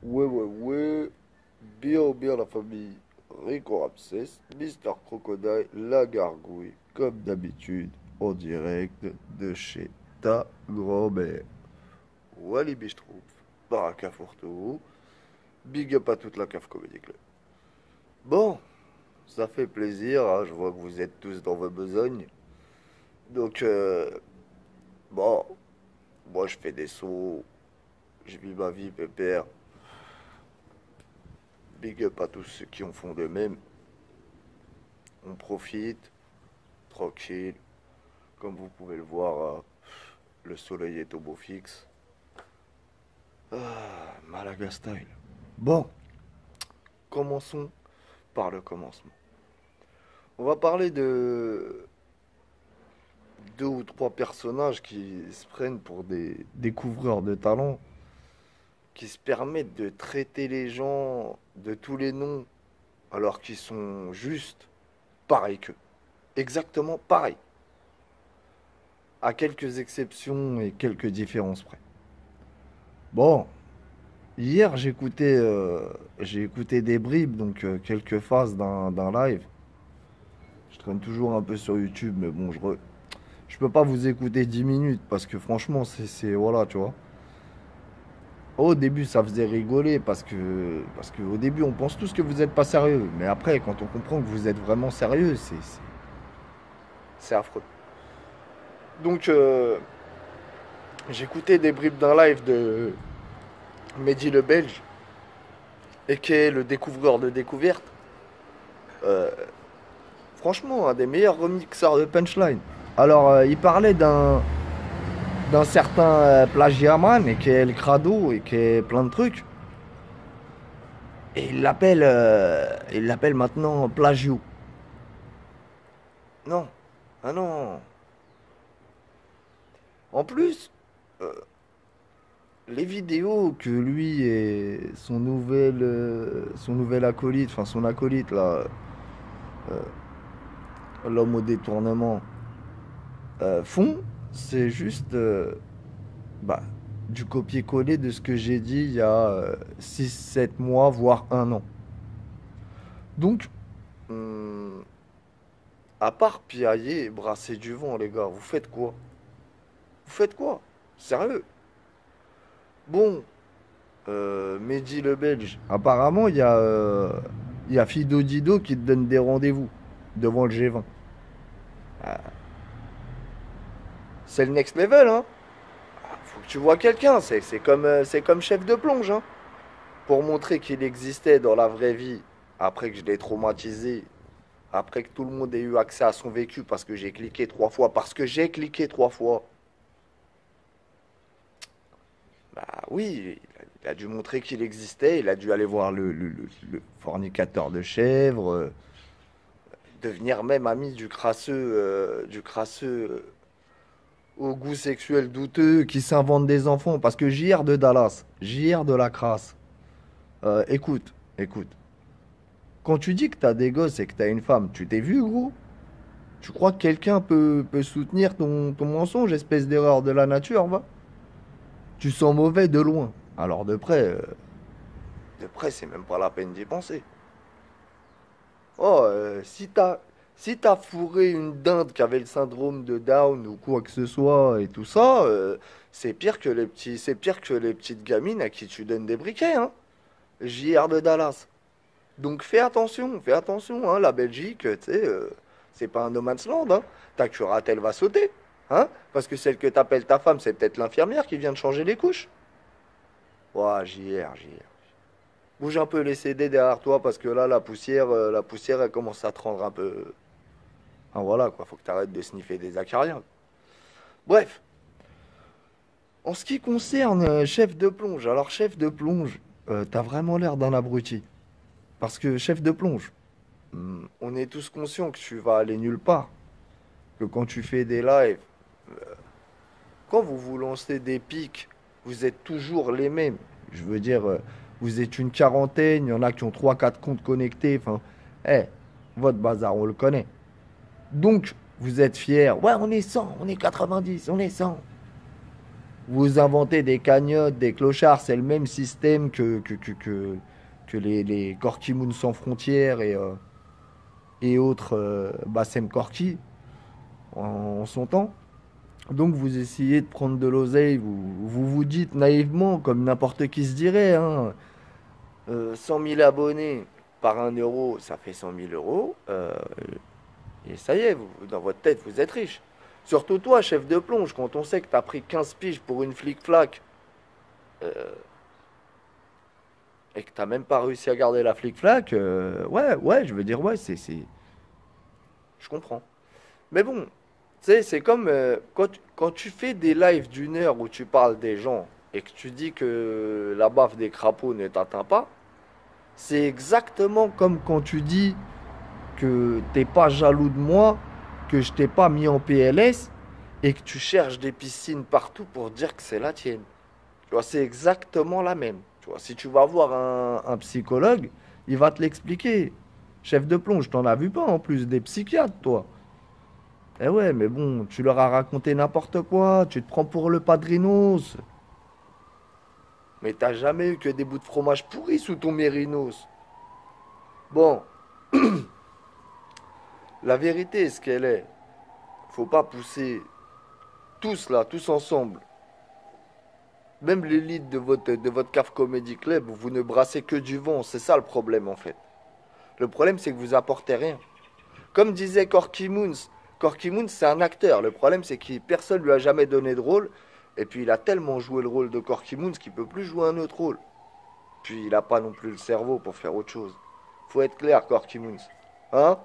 Ouais. Bien la famille. Rico Ramsès, Mister Crocodile, la gargouille, comme d'habitude, en direct de chez ta grand-mère. Wally Bistrouf, Baraka Fourteau, big up à toute la CAF Comedy Club. Bon, ça fait plaisir, hein, je vois que vous êtes tous dans vos besognes. Donc, bon, moi je fais des sauts, je vis ma vie pépère. Big up à tous ceux qui en font de même. On profite, tranquille. Comme vous pouvez le voir, le soleil est au beau fixe. Malaga style. Bon, commençons par le commencement. On va parler de deux ou trois personnages qui se prennent pour des découvreurs de talent, qui se permettent de traiter les gens de tous les noms alors qu'ils sont juste pareils qu'eux. Exactement pareil. À quelques exceptions et quelques différences près. Bon, hier j'ai écouté des bribes, donc quelques phases d'un live. Je traîne toujours un peu sur YouTube, mais bon, je peux pas vous écouter 10 minutes parce que franchement, voilà, tu vois. Au début, ça faisait rigoler parce que au début, on pense tous que vous n'êtes pas sérieux. Mais après, quand on comprend que vous êtes vraiment sérieux, c'est affreux. Donc, j'écoutais des bribes d'un live de Mehdi le Belge, et qui est le découvreur de découverte. Euh, Franchement, un des meilleurs remixeurs de punchline. Alors, il parlait d'un certain plagiaman, et qui est le crado, et qui est plein de trucs. Et il l'appelle maintenant plagio. Non, ah non. En plus, euh, les vidéos que lui et son nouvel acolyte, enfin son acolyte là, euh, l'homme au détournement, font, c'est juste bah, du copier-coller de ce que j'ai dit il y a 6, 7 mois, voire un an. Donc, hum, à part piailler et brasser du vent, les gars, vous faites quoi? Vous faites quoi? Sérieux? Bon, Mehdi le Belge, apparemment, il y a Fido Dido qui te donne des rendez-vous devant le G20. Ah, c'est le next level, hein? Faut que tu vois quelqu'un, c'est comme chef de plonge, hein? Pour montrer qu'il existait dans la vraie vie, après que je l'ai traumatisé, après que tout le monde ait eu accès à son vécu parce que j'ai cliqué 3 fois, parce que j'ai cliqué 3 fois. Bah oui, il a dû montrer qu'il existait, il a dû aller voir le fornicateur de chèvres, devenir même ami du crasseux au goût sexuel douteux qui s'invente des enfants. Parce que JR de Dallas, JR de la crasse, écoute, quand tu dis que t'as des gosses et que t'as une femme, tu t'es vu, gros? Tu crois que quelqu'un peut soutenir ton mensonge, espèce d'erreur de la nature, va? Tu sens mauvais de loin. Alors de près, c'est même pas la peine d'y penser. Oh, si t'as fourré une dinde qui avait le syndrome de Down ou quoi que ce soit et tout ça, c'est pire que les petites gamines à qui tu donnes des briquets, hein. JR de Dallas. Donc fais attention, hein, la Belgique, tu sais, c'est pas un no man's land, hein. Ta curatelle va sauter, hein, parce que celle que t'appelles ta femme, c'est peut-être l'infirmière qui vient de changer les couches. Ouah, JR. Bouge un peu les CD derrière toi parce que là, la poussière, elle commence à te rendre un peu. Ah, voilà, quoi, faut que t'arrêtes de sniffer des acariens. Bref, en ce qui concerne chef de plonge, alors chef de plonge, t'as vraiment l'air d'un abruti. Parce que chef de plonge, on est tous conscients que tu vas aller nulle part. Que quand tu fais des lives, quand vous vous lancez des pics, vous êtes toujours les mêmes. Je veux dire, vous êtes une quarantaine, il y en a qui ont trois quatre comptes connectés. Enfin, votre bazar, on le connaît. Donc, vous êtes fiers. Ouais, on est 100, on est 90, on est 100. Vous inventez des cagnottes, des clochards, c'est le même système que les Corky Moon sans frontières et autres Bassem Corky en son temps. Donc vous essayez de prendre de l'oseille, vous dites naïvement, comme n'importe qui se dirait, hein, 100 000 abonnés par 1 euro, ça fait 100 000 euros. Et ça y est, dans votre tête, vous êtes riche. Surtout toi, chef de plonge, quand on sait que t'as pris 15 piges pour une flic-flac et que t'as même pas réussi à garder la flic-flac, ouais, je veux dire, ouais, je comprends. Mais bon, tu sais, c'est comme quand tu fais des lives d'1 heure où tu parles des gens et que tu dis que la baffe des crapauds ne t'atteint pas, c'est exactement comme quand tu dis que t'es pas jaloux de moi, que je t'ai pas mis en PLS et que tu cherches des piscines partout pour dire que c'est la tienne. Tu vois, c'est exactement la même. Tu vois, si tu vas voir un psychologue, il va te l'expliquer. Chef de plonge, t'en as vu pas en plus des psychiatres, toi. Eh ouais, mais bon, tu leur as raconté n'importe quoi, tu te prends pour le padrinos. Mais t'as jamais eu que des bouts de fromage pourris sous ton mérinos. Bon, la vérité est ce qu'elle est. Faut pas pousser tous là, tous ensemble. Même l'élite de votre CAF Comedy Club, vous ne brassez que du vent. C'est ça le problème en fait. Le problème c'est que vous apportez rien. Comme disait Corky Moons c'est un acteur. Le problème c'est que personne lui a jamais donné de rôle. Et puis il a tellement joué le rôle de Corky Moons qu'il peut plus jouer un autre rôle. Puis il n'a pas non plus le cerveau pour faire autre chose. Faut être clair, Corky Moons. Hein?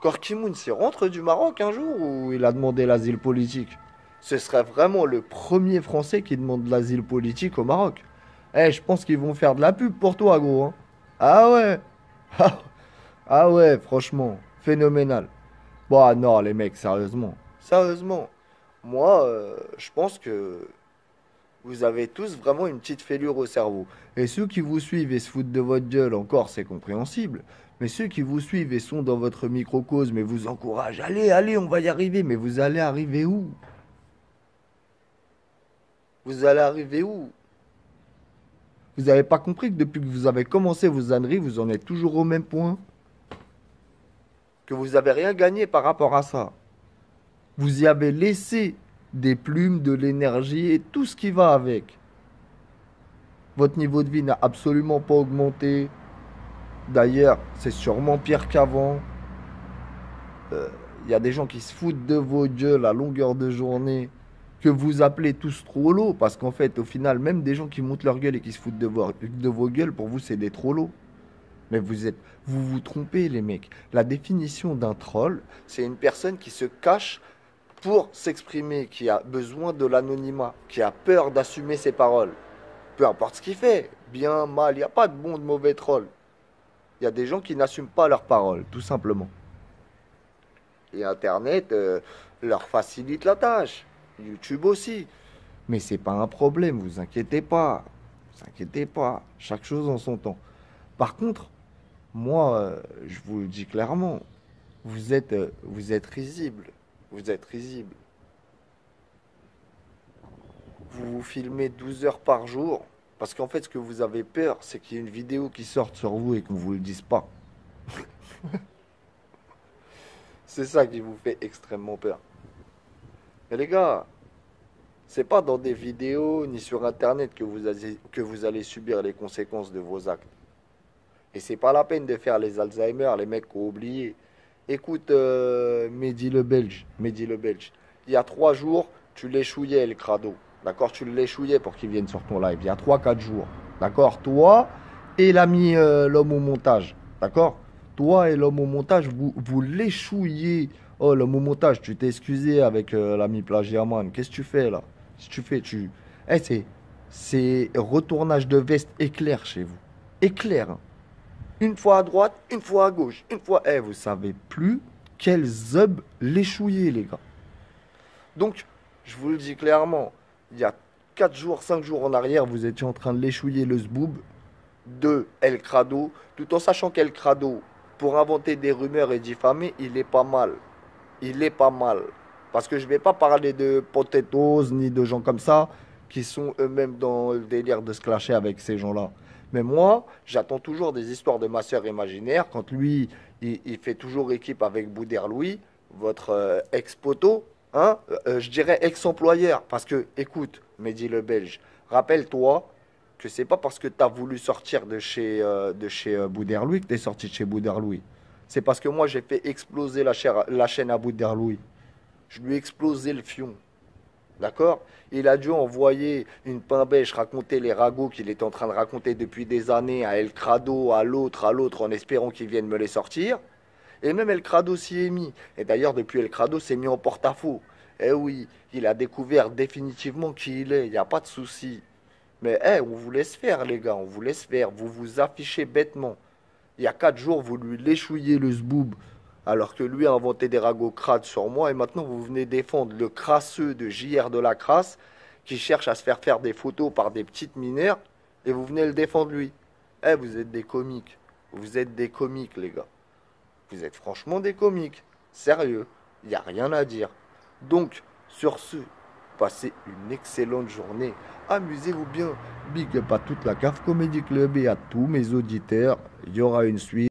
Corky Moons, il rentre du Maroc un jour ou il a demandé l'asile politique? Ce serait vraiment le premier Français qui demande l'asile politique au Maroc. Eh, je pense qu'ils vont faire de la pub pour toi, gros. Hein. Ah ouais. Ah, ah ouais, franchement, phénoménal. Bon, ah non, les mecs, sérieusement. Sérieusement. Moi, je pense que vous avez tous vraiment une petite fêlure au cerveau. Et ceux qui vous suivent et se foutent de votre gueule encore, c'est compréhensible. Mais ceux qui vous suivent et sont dans votre microcosme et vous encouragent, allez, allez, on va y arriver. Mais vous allez arriver où? Vous allez arriver où? Vous n'avez pas compris que depuis que vous avez commencé vos âneries, vous en êtes toujours au même point? Que vous n'avez rien gagné par rapport à ça. Vous y avez laissé des plumes, de l'énergie et tout ce qui va avec. Votre niveau de vie n'a absolument pas augmenté. D'ailleurs, c'est sûrement pire qu'avant. Il y a des gens qui se foutent de vos gueules à longueur de journée, que vous appelez tous trollos, parce qu'en fait, au final, même des gens qui montent leur gueule et qui se foutent de vos gueules, pour vous, c'est des trollos. Mais vous vous trompez, les mecs. La définition d'un troll, c'est une personne qui se cache pour s'exprimer, qui a besoin de l'anonymat, qui a peur d'assumer ses paroles. Peu importe ce qu'il fait, bien, mal, il n'y a pas de bon, de mauvais troll. Il y a des gens qui n'assument pas leurs paroles, tout simplement. Et Internet leur facilite la tâche. YouTube aussi. Mais c'est pas un problème, vous inquiétez pas. Vous inquiétez pas. Chaque chose en son temps. Par contre, moi, je vous le dis clairement, vous êtes risible. Vous êtes risible. Vous vous filmez 12 heures par jour. Parce qu'en fait, ce que vous avez peur, c'est qu'il y ait une vidéo qui sorte sur vous et qu'on vous le dise pas. C'est ça qui vous fait extrêmement peur. Mais les gars, c'est pas dans des vidéos ni sur Internet que vous allez subir les conséquences de vos actes. Et c'est pas la peine de faire les Alzheimer, les mecs qui ont oublié. Écoute, Mehdi le Belge, Mehdi le Belge. Il y a 3 jours, tu l'échouillais, le crado. D'accord? Tu l'échouillais pour qu'il vienne sur ton live. Il y a 3, 4 jours. D'accord? Toi et l'ami, l'homme au montage. D'accord? Toi et l'homme au montage, vous l'échouillez. Oh, l'homme au montage, tu t'es excusé avec l'ami Plagiaman. Qu'est-ce que tu fais là? Si tu fais, Eh, c'est retournage de veste éclair chez vous. Éclair. Hein. Une fois à droite, une fois à gauche, une fois. Eh, vous savez plus quel zub l'échouiller, les gars. Donc, je vous le dis clairement, il y a 4 jours, 5 jours en arrière, vous étiez en train de l'échouiller le zboob de El Crado, tout en sachant qu'El Crado, pour inventer des rumeurs et diffamer, il est pas mal. Il est pas mal. Parce que je vais pas parler de potatoes ni de gens comme ça. qui sont eux-mêmes dans le délire de se clasher avec ces gens-là. Mais moi, j'attends toujours des histoires de ma sœur imaginaire quand lui, il fait toujours équipe avec Bouder-Louis, votre ex-poteau, hein, je dirais ex-employeur. Parce que, écoute, Mehdi le Belge, rappelle-toi que c'est pas parce que tu as voulu sortir de chez Bouder-Louis que tu es sorti de chez Bouder-Louis. C'est parce que moi, j'ai fait exploser la chaîne à Bouder-Louis. Je lui ai explosé le fion. D'accord? Il a dû envoyer une pimbèche raconter les ragots qu'il est en train de raconter depuis des années à El Crado, à l'autre, en espérant qu'il vienne me les sortir. Et même El Crado s'y est mis. Et d'ailleurs, depuis El Crado s'est mis en porte-à-faux. Eh oui, il a découvert définitivement qui il est, il n'y a pas de souci. Mais on vous laisse faire, les gars, on vous laisse faire. Vous vous affichez bêtement. Il y a 4 jours, vous lui léchouillez le zboob, alors que lui a inventé des ragots crades sur moi, et maintenant vous venez défendre le crasseux de JR de la crasse, qui cherche à se faire des photos par des petites mineures, et vous venez le défendre lui. Vous êtes des comiques. Vous êtes des comiques, les gars. Vous êtes franchement des comiques. Sérieux. Il n'y a rien à dire. Donc, sur ce, passez une excellente journée. Amusez-vous bien. Big up à toute la CAF Comedy Club et à tous mes auditeurs. Il y aura une suite.